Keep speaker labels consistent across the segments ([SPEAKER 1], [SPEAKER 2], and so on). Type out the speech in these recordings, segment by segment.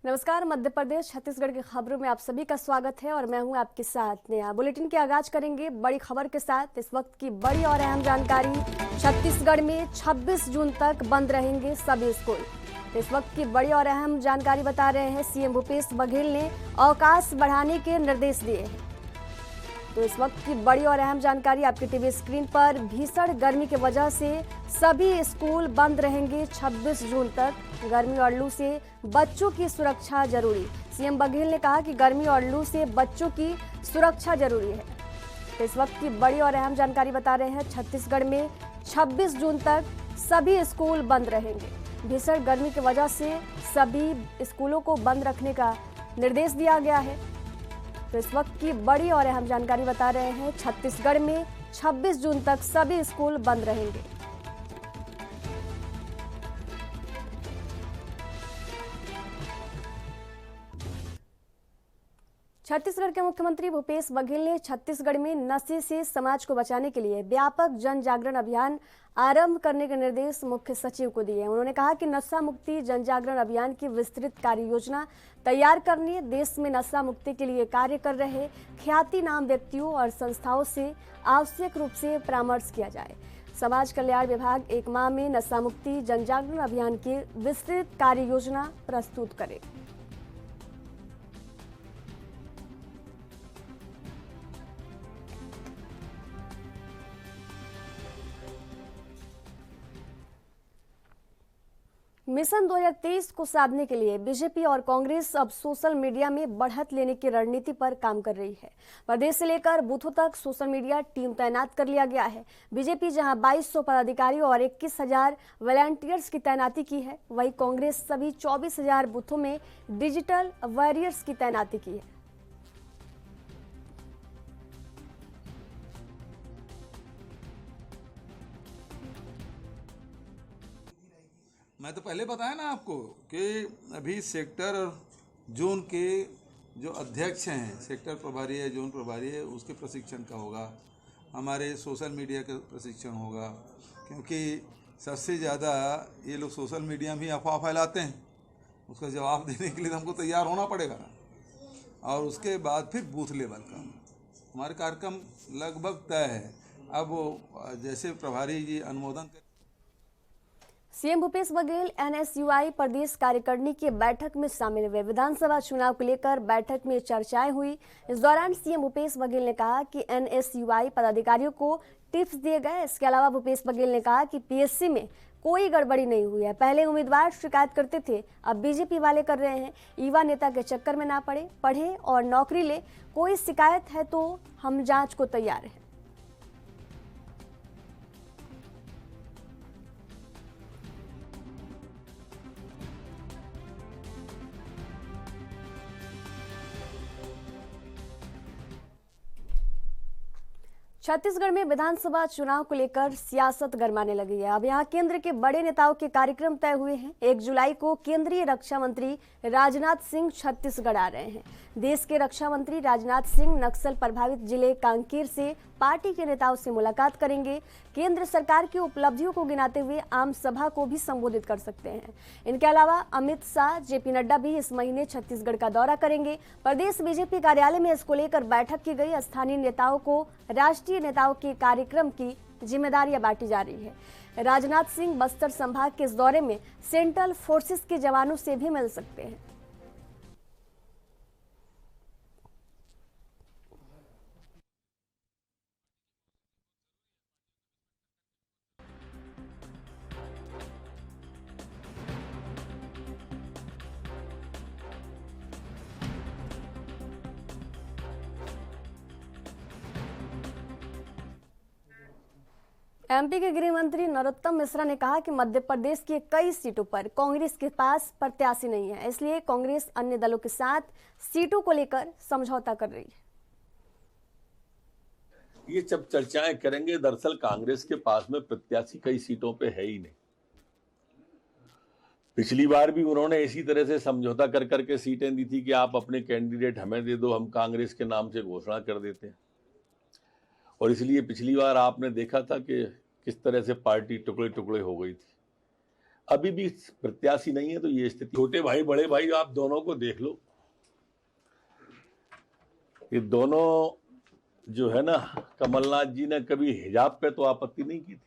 [SPEAKER 1] नमस्कार। मध्य प्रदेश छत्तीसगढ़ की खबरों में आप सभी का स्वागत है और मैं हूं आपके साथ नेहा। बुलेटिन के आगाज करेंगे बड़ी खबर के साथ। इस वक्त की बड़ी और अहम जानकारी। छत्तीसगढ़ में 26 जून तक बंद रहेंगे सभी स्कूल। इस वक्त की बड़ी और अहम जानकारी बता रहे हैं। सीएम भूपेश बघेल ने अवकाश बढ़ाने के निर्देश दिए हैं। तो इस वक्त की बड़ी और अहम जानकारी आपके टीवी स्क्रीन पर। भीषण गर्मी की वजह से सभी स्कूल बंद रहेंगे 26 जून तक। गर्मी और लू से बच्चों की सुरक्षा जरूरी। सीएम बघेल ने कहा कि गर्मी और लू से बच्चों की सुरक्षा जरूरी है। तो इस वक्त की बड़ी और अहम जानकारी बता रहे हैं। छत्तीसगढ़ में 26 जून तक सभी स्कूल बंद रहेंगे। भीषण गर्मी की वजह से सभी स्कूलों को बंद रखने का निर्देश दिया गया है। तो इस वक्त की बड़ी और अहम जानकारी बता रहे हैं। छत्तीसगढ़ में 26 जून तक सभी स्कूल बंद रहेंगे। छत्तीसगढ़ के मुख्यमंत्री भूपेश बघेल ने छत्तीसगढ़ में नशे से समाज को बचाने के लिए व्यापक जन जागरण अभियान आरंभ करने के निर्देश मुख्य सचिव को दिए हैं। उन्होंने कहा कि नशा मुक्ति जन जागरण अभियान की विस्तृत कार्य योजना तैयार करने, देश में नशा मुक्ति के लिए कार्य कर रहे ख्यातिनाम व्यक्तियों और संस्थाओं से आवश्यक रूप से परामर्श किया जाए। समाज कल्याण विभाग 1 माह में नशा मुक्ति जन जागरण अभियान की विस्तृत कार्य योजना प्रस्तुत करे। मिशन 2023 को साधने के लिए बीजेपी और कांग्रेस अब सोशल मीडिया में बढ़त लेने की रणनीति पर काम कर रही है। प्रदेश से लेकर बूथों तक सोशल मीडिया टीम तैनात कर लिया गया है। बीजेपी जहां 2200 पदाधिकारियों और 21,000 वॉलंटियर्स की तैनाती की है, वहीं कांग्रेस सभी 24,000 बूथों में डिजिटल वॉरियर्स की तैनाती की है।
[SPEAKER 2] मैं तो पहले बताया ना आपको कि अभी सेक्टर जोन के जो अध्यक्ष हैं, सेक्टर प्रभारी है, जोन प्रभारी है, उसके प्रशिक्षण का होगा। हमारे सोशल मीडिया का प्रशिक्षण होगा, क्योंकि सबसे ज़्यादा ये लोग सोशल मीडिया में ही अफवाह फैलाते हैं। उसका जवाब देने के लिए तो हमको तैयार होना पड़ेगा ना। और उसके बाद फिर बूथ लेवल का हमारे कार्यक्रम लगभग तय है। अब वो जैसे प्रभारी जी अनुमोदन कर।
[SPEAKER 1] सीएम भूपेश बघेल एनएसयूआई प्रदेश कार्यकारिणी की बैठक में शामिल हुए। विधानसभा चुनाव को लेकर बैठक में चर्चाएं हुई। इस दौरान सीएम भूपेश बघेल ने कहा कि एनएसयूआई पदाधिकारियों को टिप्स दिए गए। इसके अलावा भूपेश बघेल ने कहा कि पीएससी में कोई गड़बड़ी नहीं हुई है। पहले उम्मीदवार शिकायत करते थे, अब बीजेपी वाले कर रहे हैं। युवा नेता के चक्कर में ना पढ़े और नौकरी ले। कोई शिकायत है तो हम जांच को तैयार हैं। छत्तीसगढ़ में विधानसभा चुनाव को लेकर सियासत गरमाने लगी है। अब यहां केंद्र के बड़े नेताओं के कार्यक्रम तय हुए हैं। 1 जुलाई को केंद्रीय रक्षा मंत्री राजनाथ सिंह छत्तीसगढ़ आ रहे हैं। देश के रक्षा मंत्री राजनाथ सिंह नक्सल प्रभावित जिले कांकेर से पार्टी के नेताओं से मुलाकात करेंगे। केंद्र सरकार की उपलब्धियों को गिनाते हुए आम सभा को भी संबोधित कर सकते हैं। इनके अलावा अमित शाह, जेपी नड्डा भी इस महीने छत्तीसगढ़ का दौरा करेंगे। प्रदेश बीजेपी कार्यालय में इसको लेकर बैठक की गई। स्थानीय नेताओं को राष्ट्रीय नेताओं के कार्यक्रम की जिम्मेदारियां बांटी जा रही है। राजनाथ सिंह बस्तर संभाग के इस दौरे में सेंट्रल फोर्सेस के जवानों से भी मिल सकते हैं। एमपी के गृह मंत्री नरोत्तम मिश्रा ने कहा कि मध्य प्रदेश की कई सीटों पर कांग्रेस के पास प्रत्याशी नहीं है, इसलिए कांग्रेस अन्य दलों के साथ सीटों को लेकर समझौता कर रही है।
[SPEAKER 3] ये जब चर्चाएं करेंगे, दरअसल कांग्रेस के पास में प्रत्याशी कई सीटों पे है ही नहीं। पिछली बार भी उन्होंने इसी तरह से समझौता कर करके सीटें दी थी कि आप अपने कैंडिडेट हमें दे दो, हम कांग्रेस के नाम से घोषणा कर देते हैं। और इसलिए पिछली बार आपने देखा था कि किस तरह से पार्टी टुकड़े टुकड़े हो गई थी। अभी भी प्रत्याशी नहीं है, तो ये स्थिति। छोटे भाई बड़े भाई आप दोनों को देख लो, ये दोनों जो है ना, कमलनाथ जी ने कभी हिजाब पे तो आपत्ति नहीं की थी,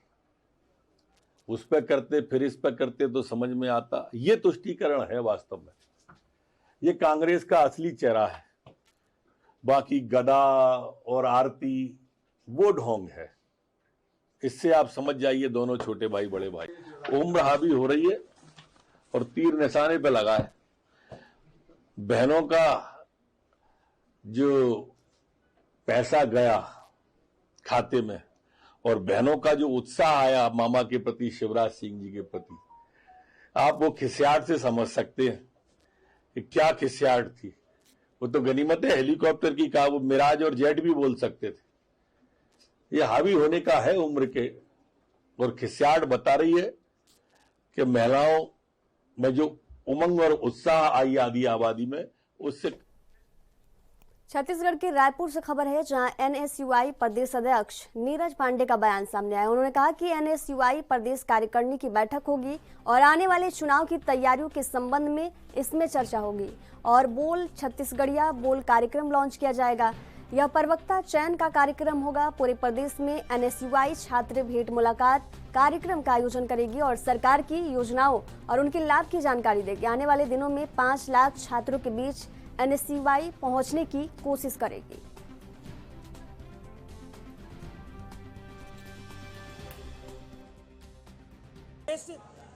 [SPEAKER 3] उस पे करते फिर इस पे करते तो समझ में आता। ये तुष्टीकरण है वास्तव में, ये कांग्रेस का असली चेहरा है। बाकी गदा और आरती वो ढोंग है। इससे आप समझ जाइए दोनों छोटे भाई बड़े भाई। उम्र हावी हो रही है और तीर निशाने पे लगा है। बहनों का जो पैसा गया खाते में और बहनों का जो उत्साह आया मामा के प्रति, शिवराज सिंह जी के प्रति, आप वो खिसियाट से समझ सकते हैं कि क्या खिसियाट थी। वो तो गनीमत है हेलीकॉप्टर की, कहा वो मिराज और जेट भी बोल सकते थे। ये हावी होने का है उम्र के, और खिसियाट बता रही है कि महिलाओं में जो उमंग और उत्साह आई आदि आबादी में, उससे।
[SPEAKER 1] छत्तीसगढ़ के रायपुर से खबर है, जहां एनएसयूआई प्रदेश अध्यक्ष नीरज पांडे का बयान सामने आया। उन्होंने कहा कि एनएसयूआई प्रदेश कार्यकारिणी की बैठक होगी और आने वाले चुनाव की तैयारियों के संबंध में इसमें चर्चा होगी और बोल छत्तीसगढ़िया बोल कार्यक्रम लॉन्च किया जाएगा। यह प्रवक्ता चयन का कार्यक्रम होगा। पूरे प्रदेश में एनएसयूआई छात्र भेंट मुलाकात कार्यक्रम का आयोजन करेगी और सरकार की योजनाओं और उनके लाभ की जानकारी देगी। आने वाले दिनों में 5 लाख छात्रों के बीच एनएसयूआई पहुंचने की कोशिश करेगी।
[SPEAKER 4] इस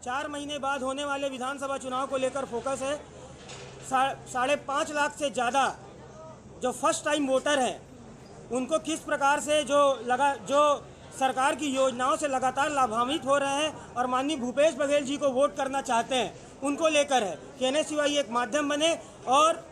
[SPEAKER 4] 4 महीने बाद होने वाले विधानसभा चुनाव को लेकर फोकस है। 5.5 लाख से ज़्यादा जो फर्स्ट टाइम वोटर हैं, उनको किस प्रकार से जो सरकार की योजनाओं से लगातार लाभान्वित हो रहे हैं और माननीय भूपेश बघेल जी को वोट करना चाहते हैं, उनको लेकर है कि एनएसयूआई एक माध्यम बने और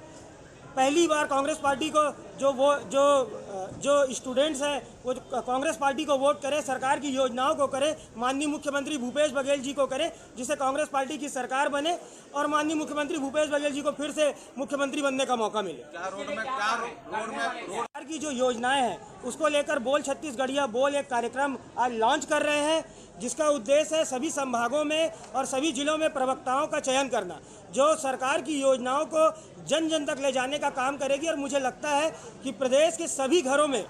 [SPEAKER 4] पहली बार कांग्रेस पार्टी को जो स्टूडेंट्स हैं वो कांग्रेस पार्टी को वोट करें, सरकार की योजनाओं को करें, माननीय मुख्यमंत्री भूपेश बघेल जी को करें, जिससे कांग्रेस पार्टी की सरकार बने और माननीय मुख्यमंत्री भूपेश बघेल जी को फिर से मुख्यमंत्री बनने का मौका मिले। सरकार की जो योजनाएं हैं उसको लेकर बोल छत्तीसगढ़िया बोल एक कार्यक्रम आज लॉन्च कर रहे हैं, जिसका उद्देश्य है सभी संभागों में और सभी जिलों में प्रवक्ताओं का चयन करना, जो सरकार की योजनाओं को जन जन तक ले जाने का काम करेगी। और मुझे लगता है कि प्रदेश के सभी घरों में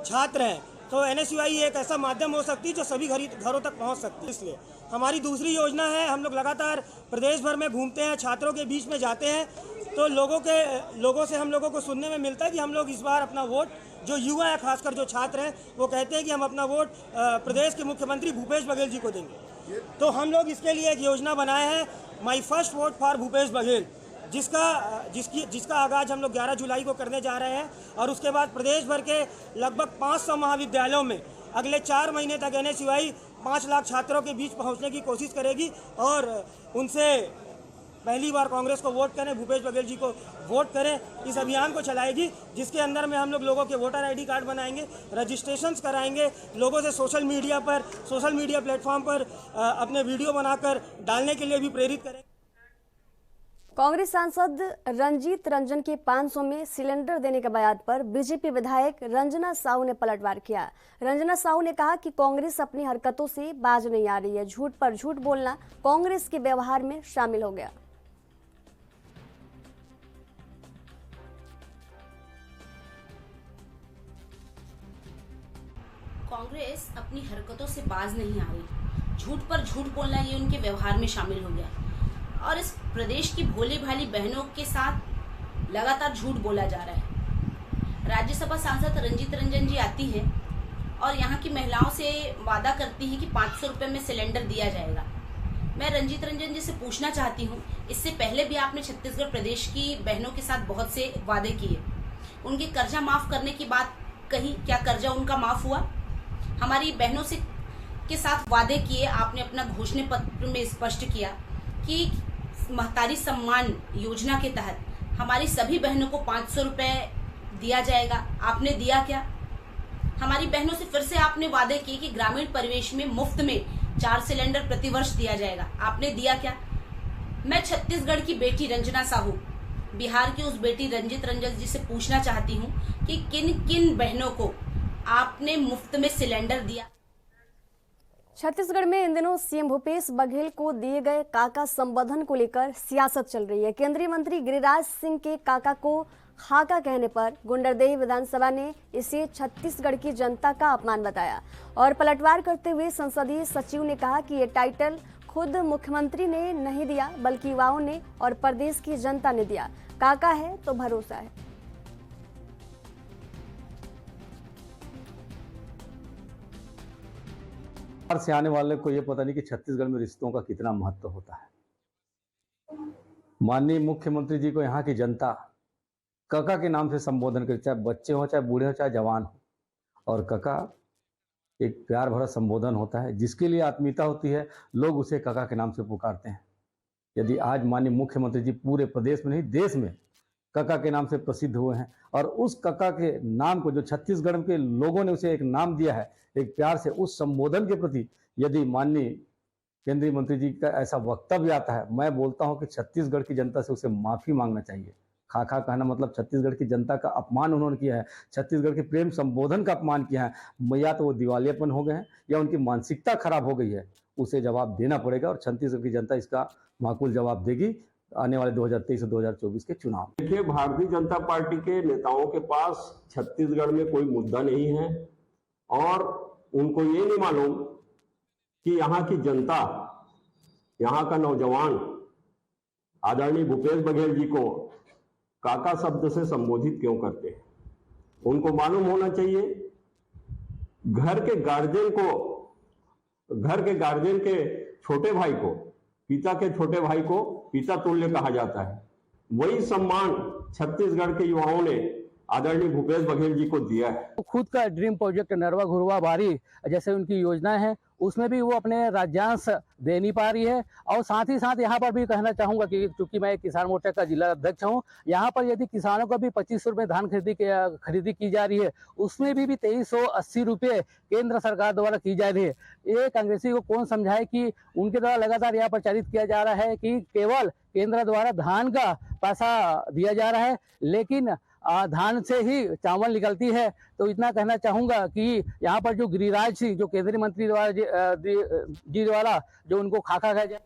[SPEAKER 4] छात्र हैं, तो एनएसयूआई एक ऐसा माध्यम हो सकती है जो सभी घरों तक पहुंच सकती है। इसलिए हमारी दूसरी योजना है, हम लोग लगातार प्रदेश भर में घूमते हैं, छात्रों के बीच में जाते हैं, तो लोगों से हम लोगों को सुनने में मिलता है कि हम लोग इस बार अपना वोट, जो युवा है खासकर जो छात्र हैं, वो कहते हैं कि हम अपना वोट प्रदेश के मुख्यमंत्री भूपेश बघेल जी को देंगे। तो हम लोग इसके लिए एक योजना बनाए हैं, my first vote for Bhupesh Baghel, जिसका आगाज हम लोग 11 जुलाई को करने जा रहे हैं। और उसके बाद प्रदेश भर के लगभग 500 महाविद्यालयों में अगले 4 महीने तक एनएसयूआई 5 लाख छात्रों के बीच पहुंचने की कोशिश करेगी और उनसे पहली बार कांग्रेस को वोट करें, भूपेश बघेल जी को वोट करें, इस अभियान को चलाएगी, जिसके अंदर में हम लोगों के वोटर आईडी कार्ड बनाएंगे, रजिस्ट्रेशंस कराएंगे, लोगों से सोशल मीडिया प्लेटफॉर्म पर अपने वीडियो बनाकर डालने के लिए भी प्रेरित करेंगे।
[SPEAKER 1] कांग्रेस सांसद रंजीत रंजन के 500 में सिलेंडर देने के बयान पर बीजेपी विधायक रंजना साहू ने पलटवार किया। रंजना साहू ने कहा कि कांग्रेस अपनी हरकतों से बाज नहीं आ रही है, झूठ पर झूठ बोलना कांग्रेस के व्यवहार में शामिल हो गया।
[SPEAKER 5] कांग्रेस अपनी हरकतों से बाज नहीं आ रही, झूठ पर झूठ बोलना ये उनके व्यवहार में शामिल हो गया और इस प्रदेश की भोली भाली बहनों के साथ लगातार झूठ बोला जा रहा है। राज्यसभा सांसद रंजीत रंजन जी आती है और यहाँ की महिलाओं से वादा करती है कि 500 रुपये में सिलेंडर दिया जाएगा। मैं रंजीत रंजन जी से पूछना चाहती हूँ, इससे पहले भी आपने छत्तीसगढ़ प्रदेश की बहनों के साथ बहुत से वादे किए, उनके कर्जा माफ करने की बात कही, क्या कर्जा उनका माफ हुआ? हमारी बहनों से के साथ वादे किए, आपने अपना घोषणा पत्र में स्पष्ट किया कि महतारी सम्मान योजना के तहत हमारी सभी बहनों को 500 रुपये दिया जाएगा, आपने दिया क्या? हमारी बहनों से फिर से आपने वादे किए कि ग्रामीण परिवेश में मुफ्त में 4 सिलेंडर प्रतिवर्ष दिया जाएगा, आपने दिया क्या? मैं छत्तीसगढ़ की बेटी रंजना साहू, बिहार की उस बेटी रंजीत रंजन जी से पूछना चाहती हूँ कि किन किन बहनों को आपने मुफ्त में सिलेंडर दिया?
[SPEAKER 1] छत्तीसगढ़ में इन दिनों सीएम भूपेश बघेल को दिए गए काका संबोधन को लेकर सियासत चल रही है। केंद्रीय मंत्री गिरिराज सिंह के काका को खाका कहने पर गुंडरदेही विधानसभा ने इसे छत्तीसगढ़ की जनता का अपमान बताया और पलटवार करते हुए संसदीय सचिव ने कहा कि ये टाइटल खुद मुख्यमंत्री ने नहीं दिया बल्कि युवाओं ने और प्रदेश की जनता ने दिया। काका है तो भरोसा है।
[SPEAKER 6] बाहर से आने वाले को ये पता नहीं कि छत्तीसगढ़ में रिश्तों का कितना महत्व होता है। माननीय मुख्यमंत्री जी को यहाँ की जनता काका के नाम से संबोधन करे, चाहे बच्चे हो, चाहे बूढ़े हो, चाहे जवान हो। और काका एक प्यार भरा संबोधन होता है, जिसके लिए आत्मीयता होती है, लोग उसे काका के नाम से पुकारते हैं। यदि आज माननीय मुख्यमंत्री जी पूरे प्रदेश में नहीं देश में काका के नाम से प्रसिद्ध हुए हैं और उस काका के नाम को जो छत्तीसगढ़ के लोगों ने उसे एक नाम दिया है, एक प्यार से, उस संबोधन के प्रति यदि माननीय केंद्रीय मंत्री जी का ऐसा वक्तव्य आता है, मैं बोलता हूं कि छत्तीसगढ़ की जनता से उसे माफी मांगना चाहिए। खाखा कहना मतलब छत्तीसगढ़ की जनता का अपमान उन्होंने किया है, छत्तीसगढ़ के प्रेम संबोधन का अपमान किया है। या तो वो दिवालियापन हो गए हैं या उनकी मानसिकता खराब हो गई है, उसे जवाब देना पड़ेगा और छत्तीसगढ़ की जनता इसका माकूल जवाब देगी आने वाले 2023 और 2024 के चुनाव।
[SPEAKER 7] देखिए, भारतीय जनता पार्टी के नेताओं के पास छत्तीसगढ़ में कोई मुद्दा नहीं है और उनको ये नहीं मालूम कि यहाँ की जनता, यहाँ का नौजवान आदरणीय भूपेश बघेल जी को काका शब्द से संबोधित क्यों करते हैं। उनको मालूम होना चाहिए घर के गार्जियन के छोटे भाई को, पिता के छोटे भाई को पिता तुल्य कहा जाता है। वही सम्मान छत्तीसगढ़ के युवाओं ने आदरणीय भूपेश बघेल जी को दिया है।
[SPEAKER 8] खुद का ड्रीम प्रोजेक्ट नरवा घुरवा बारी जैसे उनकी योजना है, उसमें भी वो अपने राज्यांश दे नहीं पा रही है। और साथ ही साथ यहाँ पर भी कहना चाहूँगा कि चूंकि मैं किसान मोर्चा का जिला अध्यक्ष हूँ, यहाँ पर यदि किसानों को भी 2500 रुपये धान खरीदी की जा रही है, उसमें भी 2380 रुपये केंद्र सरकार द्वारा की जा रही है। ये कांग्रेसी को कौन समझाए कि उनके द्वारा लगातार यह प्रचारित किया जा रहा है कि केवल केंद्र द्वारा धान का पैसा दिया जा रहा है, लेकिन धान से ही चावल निकलती है। तो इतना कहना चाहूंगा कि यहाँ पर जो गिरिराज सिंह, जो केंद्रीय मंत्री द्वारा जो उनको खाका कहा जाए।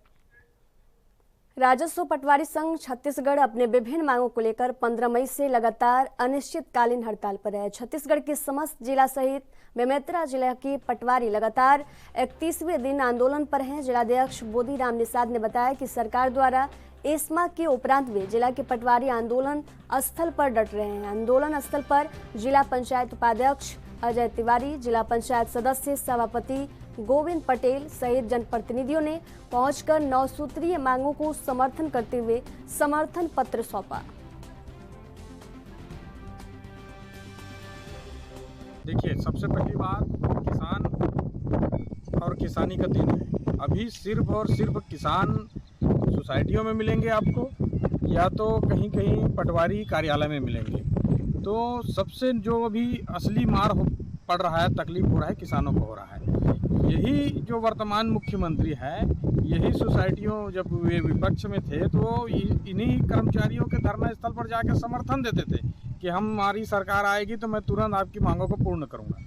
[SPEAKER 1] राजस्व पटवारी संघ छत्तीसगढ़ अपने विभिन्न मांगों को लेकर 15 मई से लगातार अनिश्चितकालीन हड़ताल पर है। छत्तीसगढ़ के समस्त जिला सहित बेमेतरा जिला के पटवारी लगातार 31वें दिन आंदोलन पर हैं। जिलाध्यक्ष बोधीराम निषाद ने बताया कि सरकार द्वारा एस्मा के उपरांत में जिला के पटवारी आंदोलन स्थल पर डट रहे हैं। आंदोलन स्थल पर जिला पंचायत उपाध्यक्ष अजय तिवारी, जिला पंचायत सदस्य सभापति गोविंद पटेल सहित जनप्रतिनिधियों ने पहुंचकर 9 सूत्रीय मांगों को समर्थन करते हुए समर्थन पत्र सौंपा।
[SPEAKER 9] देखिए, सबसे पहली बात, किसान और किसानी का दिन है। अभी सिर्फ और सिर्फ किसान सोसाइटियों में मिलेंगे आपको, या तो कहीं कहीं पटवारी कार्यालय में मिलेंगे। तो सबसे जो अभी असली मार पड़ रहा है, तकलीफ हो रहा है, किसानों को हो रहा है। यही जो वर्तमान मुख्यमंत्री है, यही सोसाइटियों, जब वे विपक्ष में थे तो इन्हीं कर्मचारियों के धरना स्थल पर जाकर समर्थन देते थे कि हमारी सरकार आएगी तो मैं तुरंत आपकी मांगों को पूर्ण करूंगा।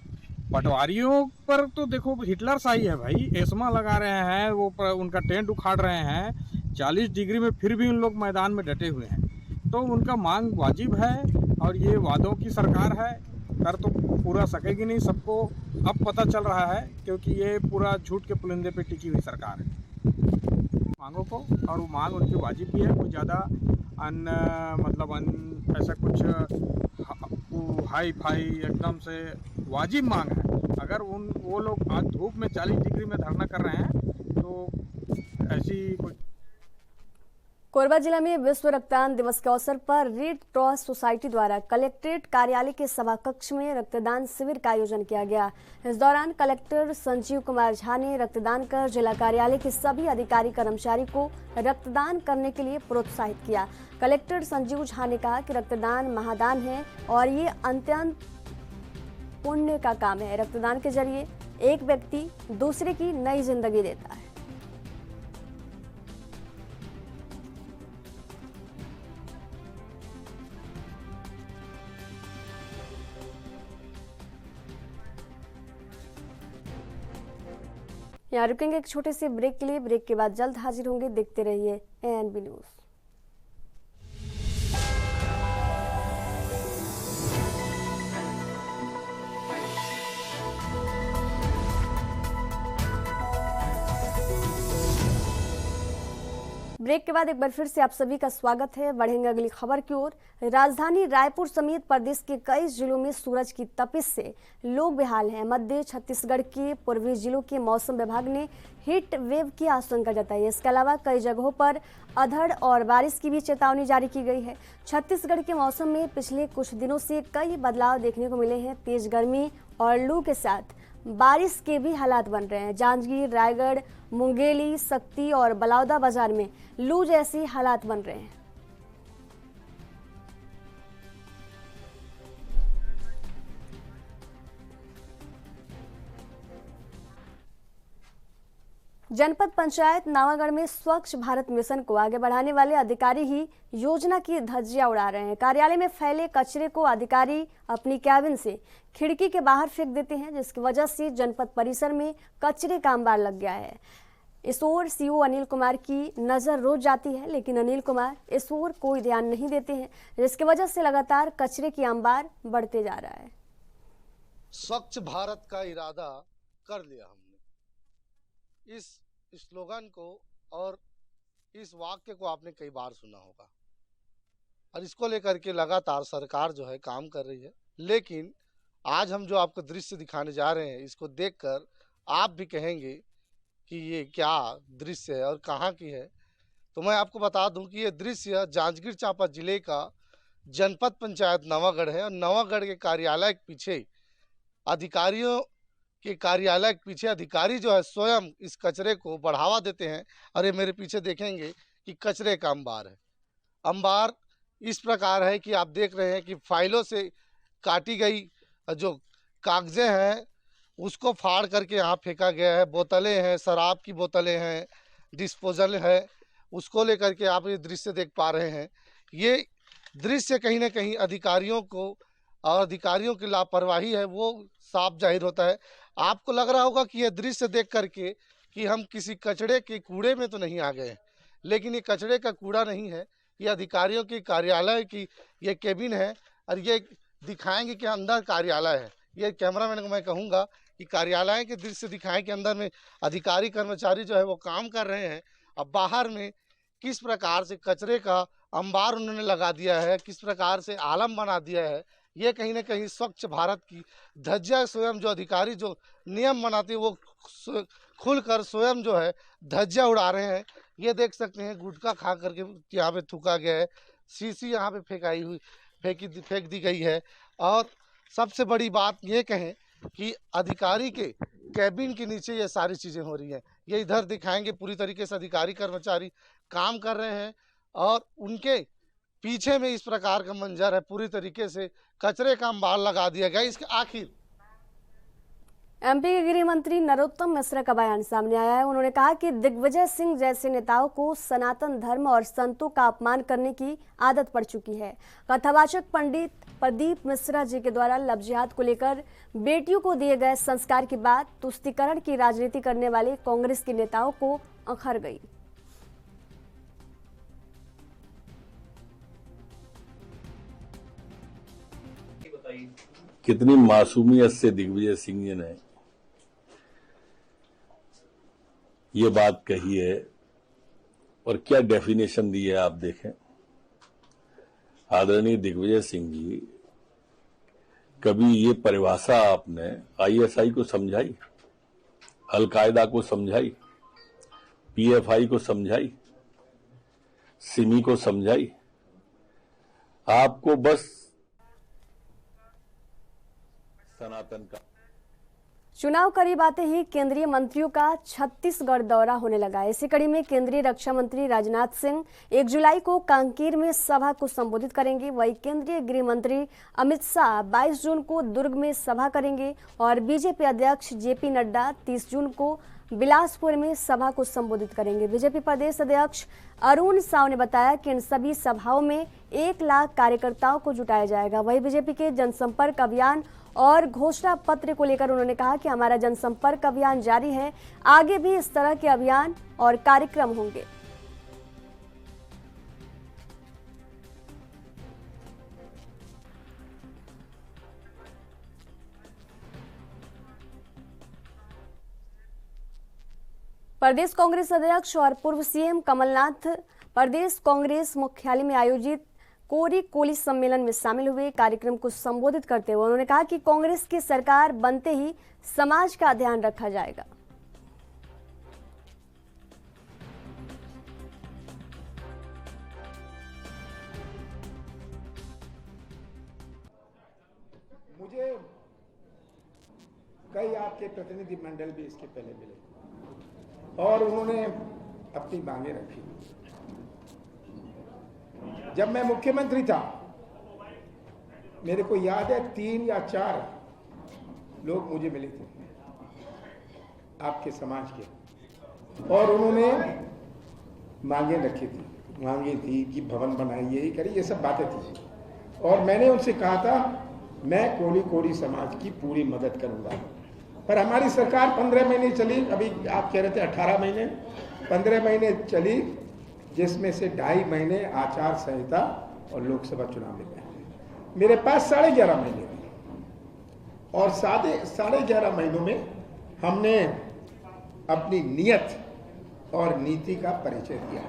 [SPEAKER 9] पटवारियों पर तो देखो हिटलर शाही है भाई, एस्मा लगा रहे हैं, वो उनका टेंट उखाड़ रहे हैं 40 डिग्री में, फिर भी उन लोग मैदान में डटे हुए हैं। तो उनका मांग वाजिब है और ये वादों की सरकार है, कर तो पूरा सकेगी नहीं, सबको अब पता चल रहा है, क्योंकि ये पूरा झूठ के पुलिंदे पे टिकी हुई सरकार है मांगों को। और वो मांग उनकी वाजिब भी है, कोई ज़्यादा ऐसा कुछ हाई फाई एकदम से वाजिब मांग है। अगर वो लोग आज धूप में 40 डिग्री में धरना कर रहे हैं तो ऐसी कुछ।
[SPEAKER 1] कोरबा जिला में विश्व रक्तदान दिवस के अवसर पर रेड क्रॉस सोसाइटी द्वारा कलेक्ट्रेट कार्यालय के सभा कक्ष में रक्तदान शिविर का आयोजन किया गया। इस दौरान कलेक्टर संजीव कुमार झा ने रक्तदान कर जिला कार्यालय के सभी अधिकारी कर्मचारी को रक्तदान करने के लिए प्रोत्साहित किया। कलेक्टर संजीव झा ने कहा कि रक्तदान महादान है और ये अत्यंत पुण्य का काम है। रक्तदान के जरिए एक व्यक्ति दूसरे की नई जिंदगी देता है। यहाँ रुकेंगे एक छोटे से ब्रेक के लिए। ब्रेक के बाद जल्द हाजिर होंगे। देखते रहिए ANB न्यूज। ब्रेक के बाद एक बार फिर से आप सभी का स्वागत है। बढ़ेंगे अगली खबर की ओर। राजधानी रायपुर समेत प्रदेश के कई जिलों में सूरज की तपिश से लोग बेहाल हैं। मध्य छत्तीसगढ़ के पूर्वी जिलों के मौसम विभाग ने हीट वेव की आशंका जताई है। इसके अलावा कई जगहों पर अधड़ और बारिश की भी चेतावनी जारी की गई है। छत्तीसगढ़ के मौसम में पिछले कुछ दिनों से कई बदलाव देखने को मिले हैं। तेज गर्मी और लू के साथ बारिश के भी हालात बन रहे हैं। जांजगीर, रायगढ़, मुंगेली, सक्ती और बलौदा बाजार में लू जैसे हालात बन रहे हैं। जनपद पंचायत नावागढ़ में स्वच्छ भारत मिशन को आगे बढ़ाने वाले अधिकारी ही योजना की धज्जियां उड़ा रहे हैं। कार्यालय में फैले कचरे को अधिकारी अपनी कैबिन से खिड़की के बाहर फेंक देते हैं, जिसकी वजह से जनपद परिसर में कचरे का अंबार लग गया है। इस ओर सीओ अनिल कुमार की नजर रोज जाती है, लेकिन अनिल कुमार इस ओर कोई ध्यान नहीं देते हैं, जिसकी वजह से लगातार कचरे की अंबार बढ़ते जा रहा है।
[SPEAKER 10] स्वच्छ भारत का इरादा कर लिया हमने। इस स्लोगन को और इस वाक्य को आपने कई बार सुना होगा और इसको लेकर के लगातार सरकार जो है काम कर रही है। लेकिन आज हम जो आपको दृश्य दिखाने जा रहे हैं, इसको देखकर आप भी कहेंगे कि ये क्या दृश्य है और कहाँ की है। तो मैं आपको बता दूं कि ये दृश्य जांजगीर चांपा जिले का जनपद पंचायत नवागढ़ है और नवागढ़ के कार्यालय के पीछे अधिकारियों के कार्यालय के पीछे अधिकारी जो है स्वयं इस कचरे को बढ़ावा देते हैं। और ये मेरे पीछे देखेंगे कि कचरे का अंबार है। अंबार इस प्रकार है कि आप देख रहे हैं कि फाइलों से काटी गई जो कागजें हैं उसको फाड़ करके यहाँ फेंका गया है। बोतलें हैं, शराब की बोतलें हैं, डिस्पोजल है, उसको लेकर के आप ये दृश्य देख पा रहे हैं। ये दृश्य कहीं ना कहीं अधिकारियों को और अधिकारियों की लापरवाही है वो साफ जाहिर होता है। आपको लग रहा होगा कि यह दृश्य देख करके कि हम किसी कचड़े के कूड़े में तो नहीं आ गए, लेकिन ये कचड़े का कूड़ा नहीं है, ये अधिकारियों की कार्यालय की ये केबिन है और ये दिखाएंगे कि अंदर कार्यालय है। ये कैमरामैन को मैं कहूँगा कि कार्यालय के दृश्य दिखाएं कि अंदर में अधिकारी कर्मचारी जो है वो काम कर रहे हैं। अब बाहर में किस प्रकार से कचरे का अंबार उन्होंने लगा दिया है, किस प्रकार से आलम बना दिया है। ये कहीं ना कहीं स्वच्छ भारत की धज्जिया स्वयं जो अधिकारी जो नियम बनाते हैं वो खुलकर स्वयं जो है धज्जिया उड़ा रहे हैं। ये देख सकते हैं गुटखा खा करके यहाँ पे थूका गया है, शीशी यहाँ पे फेंक दी गई है। और सबसे बड़ी बात ये कहें कि अधिकारी के कैबिन के नीचे ये सारी चीज़ें हो रही हैं। ये इधर दिखाएंगे पूरी तरीके से अधिकारी कर्मचारी काम कर रहे हैं और उनके पीछे में इस प्रकार का मंजर है, पूरी तरीके से कचरे का अंबार लगा दिया गया। इसके आखिर
[SPEAKER 1] एमपी के गृह मंत्री नरोत्तम मिश्रा का बयान सामने आया है। उन्होंने कहा कि दिग्विजय सिंह जैसे नेताओं को सनातन धर्म और संतों का अपमान करने की आदत पड़ चुकी है। कथावाचक पंडित प्रदीप मिश्रा जी के द्वारा लव जिहाद को लेकर बेटियों को दिए गए संस्कार के बाद तुष्टीकरण की राजनीति करने वाले कांग्रेस के नेताओं को अखर गई।
[SPEAKER 3] कितनी मासूमियत से दिग्विजय सिंह जी ने ये बात कही है और क्या डेफिनेशन दी है आप देखें। आदरणीय दिग्विजय सिंह जी, कभी ये परिभाषा आपने आईएसआई को समझाई, अलकायदा को समझाई, पीएफआई को समझाई, सिमी को समझाई? आपको बस सनातन का।
[SPEAKER 1] चुनाव करीब आते ही केंद्रीय मंत्रियों का छत्तीसगढ़ दौरा होने लगा है। इसी कड़ी में केंद्रीय रक्षा मंत्री राजनाथ सिंह 1 जुलाई को कांकेर में सभा को संबोधित करेंगे। वहीं केंद्रीय गृह मंत्री अमित शाह 22 जून को दुर्ग में सभा करेंगे और बीजेपी अध्यक्ष जेपी नड्डा 30 जून को बिलासपुर में सभा को संबोधित करेंगे। बीजेपी प्रदेश अध्यक्ष अरुण साव ने बताया कि इन सभी सभाओं में 1 लाख कार्यकर्ताओं को जुटाया जाएगा। वहीं बीजेपी के जनसंपर्क अभियान और घोषणा पत्र को लेकर उन्होंने कहा कि हमारा जनसंपर्क अभियान जारी है, आगे भी इस तरह के अभियान और कार्यक्रम होंगे। प्रदेश कांग्रेस अध्यक्ष और पूर्व सीएम कमलनाथ प्रदेश कांग्रेस मुख्यालय में आयोजित कोरी कोली सम्मेलन में शामिल हुए। कार्यक्रम को संबोधित करते हुए उन्होंने कहा कि कांग्रेस की सरकार बनते ही समाज का ध्यान रखा जाएगा।
[SPEAKER 11] मुझे कई आपके प्रतिनिधि मंडल भी इसके पहले मिले और उन्होंने अपनी मांगे रखी। जब मैं मुख्यमंत्री था, मेरे को याद है 3 या 4 लोग मुझे मिले थे आपके समाज के, और उन्होंने मांगे रखी थी। मांगे थी कि भवन बनाइए, ये करिए, ये सब बातें थी। और मैंने उनसे कहा था मैं कोली समाज की पूरी मदद करूंगा। पर हमारी सरकार 15 महीने चली, अभी आप कह रहे थे 18 महीने, 15 महीने चली, जिसमें से 2.5 महीने आचार संहिता और लोकसभा चुनाव में गए। मेरे पास 11.5 महीने थे और 11.5 महीनों में हमने अपनी नियत और नीति का परिचय दिया।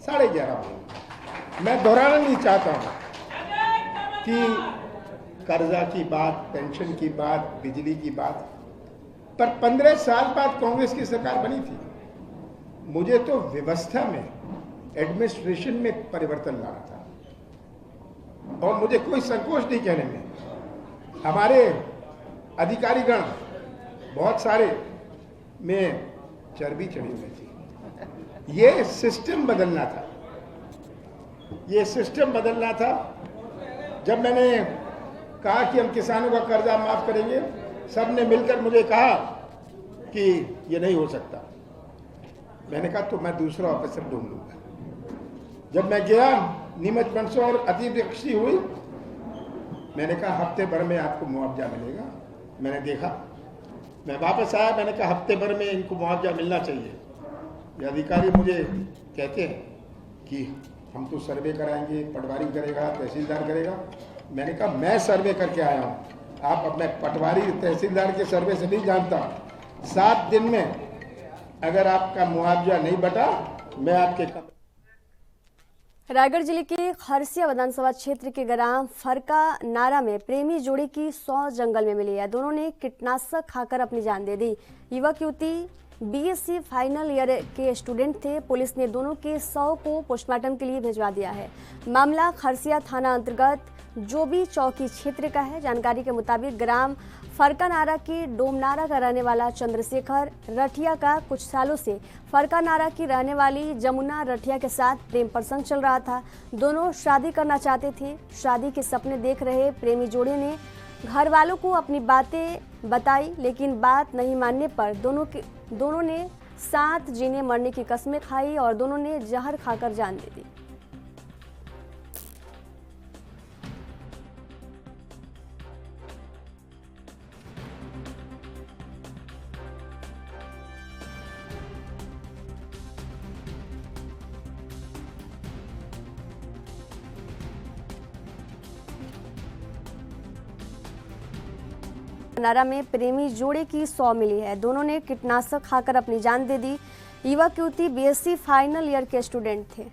[SPEAKER 11] 11.5 महीने मैं दोहराना नहीं चाहता हूं कि कर्जा की बात, पेंशन की बात, बिजली की बात, पर 15 साल बाद कांग्रेस की सरकार बनी थी। मुझे तो व्यवस्था में, एडमिनिस्ट्रेशन में परिवर्तन लाना था और मुझे कोई संकोच नहीं कहने में। हमारे अधिकारीगण बहुत सारे में चर्बी चढ़ी हुई थी। ये सिस्टम बदलना था, ये सिस्टम बदलना था। जब मैंने कहा कि हम किसानों का कर्जा माफ करेंगे, सबने मिलकर मुझे कहा कि ये नहीं हो सकता। मैंने कहा तो मैं दूसरा ऑफिसर ढूंढ लूंगा। जब मैं गया, नीमच मंदसौर अतिवृष्टि हुई, मैंने कहा हफ्ते भर में आपको मुआवजा मिलेगा। मैंने देखा, मैं वापस आया, मैंने कहा हफ्ते भर में इनको मुआवजा मिलना चाहिए। ये अधिकारी मुझे कहते हैं कि हम तो सर्वे कराएंगे, पटवारी करेगा, तहसीलदार करेगा। मैंने कहा मैं सर्वे करके आया हूं, आप अपने पटवारी तहसीलदार के सर्वे से नहीं जानता। 7 दिन में अगर आपका मुआवजा नहीं बटा, मैं आपके।
[SPEAKER 1] रायगढ़ जिले के खरसिया विधानसभा क्षेत्र के ग्राम फरका नारा में प्रेमी जोड़ी की 100 जंगल में मिली है। दोनों ने कीटनाशक खाकर अपनी जान दे दी। युवक युवती बीएससी फाइनल ईयर के स्टूडेंट थे। पुलिस ने दोनों के शव को पोस्टमार्टम के लिए भिजवा दिया है। मामला खरसिया थाना अंतर्गत जोबी चौकी क्षेत्र का है। जानकारी के मुताबिक ग्राम फरकानारा के डोमनारा का रहने वाला चंद्रशेखर रठिया का कुछ सालों से फरकानारा की रहने वाली जमुना रठिया के साथ प्रेम प्रसंग चल रहा था। दोनों शादी करना चाहते थे। शादी के सपने देख रहे प्रेमी जोड़े ने घर वालों को अपनी बातें बताई, लेकिन बात नहीं मानने पर दोनों ने साथ जीने मरने की कस्में खाई और दोनों ने जहर खाकर जान दे दी। नारा में प्रेमी जोड़े की 100 मिली है। दोनों ने कीटनाशक खाकर अपनी जान दे दी। युवक युवती बीएससी फाइनल ईयर के स्टूडेंट थे।